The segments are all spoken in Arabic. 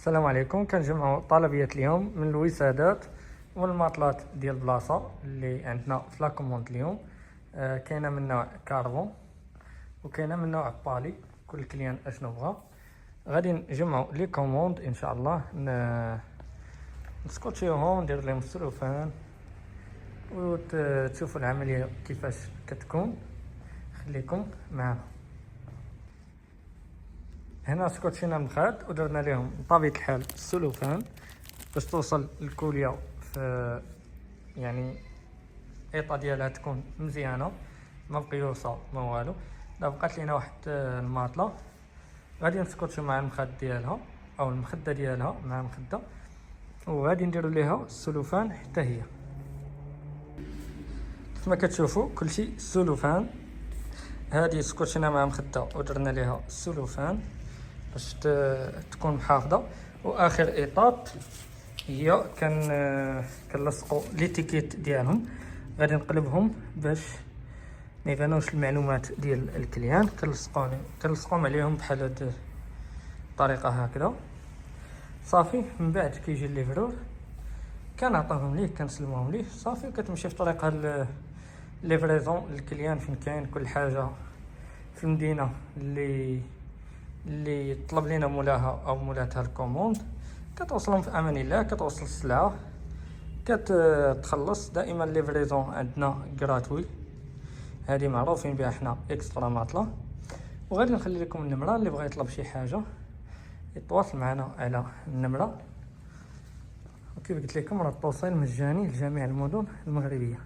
السلام عليكم. كنجمعوا طلبيات اليوم من الوسادات والماطلات ديال البلاصه اللي عندنا في لاكوموند اليوم. كاينه من نوع كاربون وكاينه من نوع بالي، كل كليان اشنو بغا. غادي نجمعوا لي كوموند ان شاء الله، نسكوتشيوهم، ندير لهم السلوفان وتشوفوا العمليه كيفاش كتكون. خليكم معنا. هنا سكوتشينا المخاد ودرنا لهم بطبيعة الحال السلوفان باش توصل الكوليا في يعني الايطا ديالها تكون مزيانه، ما مقيوسه ما والو. لا بقات لينا واحد الماطله غادي نسكوتشو مع المخد ديالها او المخده ديالها مع المخده، وغادي نديرو ليها السلوفان حتى هي. كما كتشوفوا كلشي السلوفان. هذه سكوتشينا مع مخده ودرنا ليها السلوفان باش تكون محافظه. واخر ايطاب هي كنلصقوا ليتيكيت ديالهم، غادي نقلبهم باش ما يبانوش المعلومات ديال الكليان. كنلصقوهم عليهم بحال هاد الطريقه هكذا صافي. من بعد كيجي الليفرور كنعطيهم ليه، كنسلموهم ليه صافي، وكتمشي في طريقها ليفريزون للكليان فين كاين كل حاجه في المدينه اللي طلب لنا مولاها او مولاتها الكوموند. كتوصلهم في امان الله، كتوصل السلعه، كتخلص. دائما ليفريزون عندنا غراتوي، هذه معروفين بها حنا اكسترا ماطله. وغادي نخلي لكم النمره اللي بغى يطلب شي حاجه يتواصل معنا على النمره. وكيف قلت لكم راه التوصيل مجاني لجميع المدن المغربيه.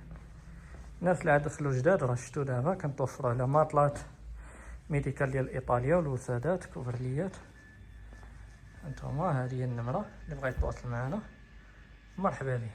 الناس اللي عاد دخلوا جداد راه شفتوا دابا كنتوفروا على ماطلات ميديكال ديال ايطاليا والوسادات كوفرليات. انتما هذه هي النمره اللي بغى يتواصل معنا مرحبا به.